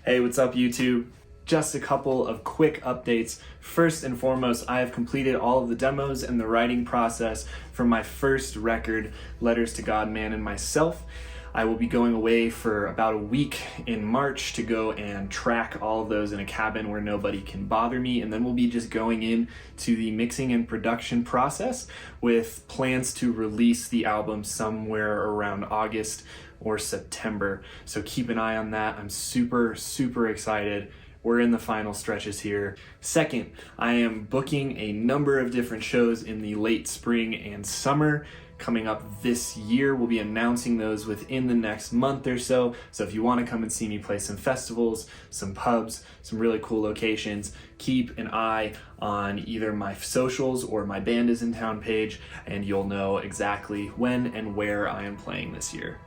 Hey, what's up YouTube? Just a couple of quick updates. First and foremost, I have completed all of the demos and the writing process for my first record, Letters to God, Man and Myself. I will be going away for about a week in March to go and track all of those in a cabin where nobody can bother me, and then we'll be just going in to the mixing and production process with plans to release the album somewhere around August or September. So keep an eye on that. I'm super excited. We're in the final stretches here. Second, I am booking a number of different shows in the late spring and summer coming up this year. We'll be announcing those within the next month or so. So if you want to come and see me play some festivals, some pubs, some really cool locations, keep an eye on either my socials or my Band is in Town page, and you'll know exactly when and where I am playing this year.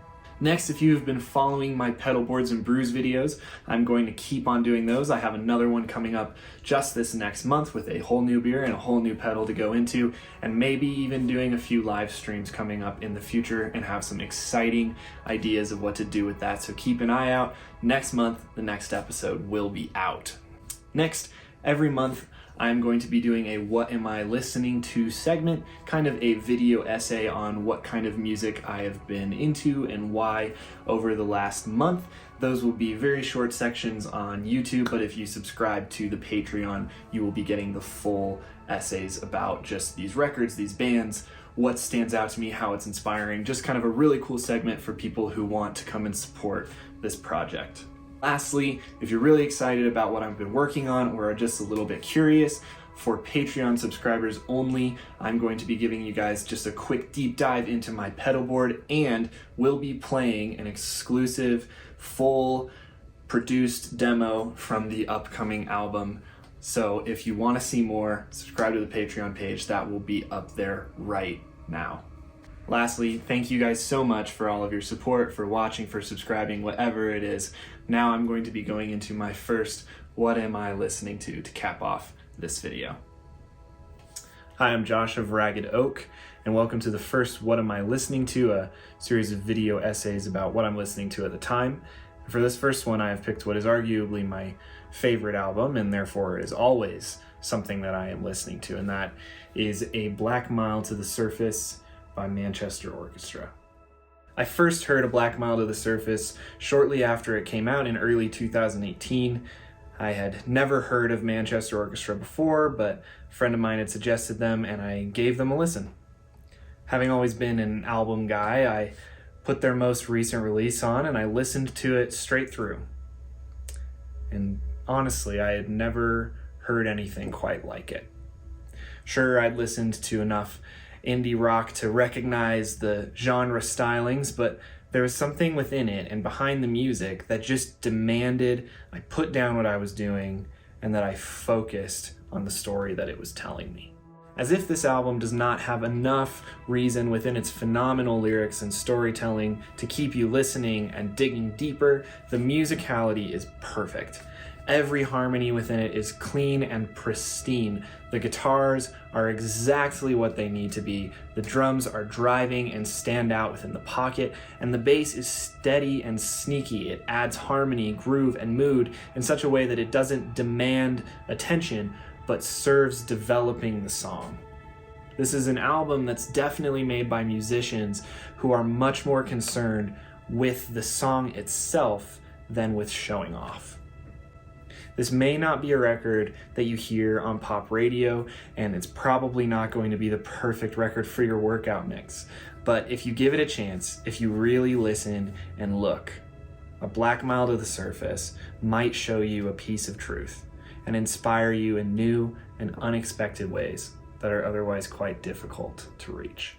Next, if you've been following my Pedal Boards and Brews videos, I'm going to keep on doing those. I have another one coming up just this next month with a whole new beer and a whole new pedal to go into, and maybe even doing a few live streams coming up in the future and have some exciting ideas of what to do with that. So keep an eye out. Next month, the next episode will be out. Next, every month, I'm going to be doing a What Am I Listening To segment, kind of a video essay on what kind of music I have been into and why over the last month. Those will be very short sections on YouTube, but if you subscribe to the Patreon, you will be getting the full essays about just these records, these bands, what stands out to me, how it's inspiring, just kind of a really cool segment for people who want to come and support this project. Lastly, if you're really excited about what I've been working on or are just a little bit curious, for Patreon subscribers only, I'm going to be giving you guys just a quick deep dive into my pedal board, and we'll be playing an exclusive, full produced demo from the upcoming album. So if you want to see more, subscribe to the Patreon page. That will be up there right now. Lastly, thank you guys so much for all of your support, for watching, for subscribing, whatever it is. Now I'm going to be going into my first What Am I Listening To cap off this video. Hi, I'm Josh of Ragged Oak, and welcome to the first What Am I Listening To, a series of video essays about what I'm listening to at the time. For this first one, I have picked what is arguably my favorite album, and therefore is always something that I am listening to, and that is A Black Mile to the Surface by Manchester Orchestra. I first heard A Black Mile to the Surface shortly after it came out in early 2018. I had never heard of Manchester Orchestra before, but a friend of mine had suggested them and I gave them a listen. Having always been an album guy, I put their most recent release on and I listened to it straight through. And honestly, I had never heard anything quite like it. Sure, I'd listened to enough indie rock to recognize the genre stylings, but there was something within it and behind the music that just demanded I put down what I was doing and that I focused on the story that it was telling me. As if this album does not have enough reason within its phenomenal lyrics and storytelling to keep you listening and digging deeper, the musicality is perfect. Every harmony within it is clean and pristine. The guitars are exactly what they need to be. The drums are driving and stand out within the pocket, and the bass is steady and sneaky. It adds harmony, groove, and mood in such a way that it doesn't demand attention, but serves developing the song. This is an album that's definitely made by musicians who are much more concerned with the song itself than with showing off. This may not be a record that you hear on pop radio, and it's probably not going to be the perfect record for your workout mix. But if you give it a chance, if you really listen and look, A Black Mile to the Surface might show you a piece of truth and inspire you in new and unexpected ways that are otherwise quite difficult to reach.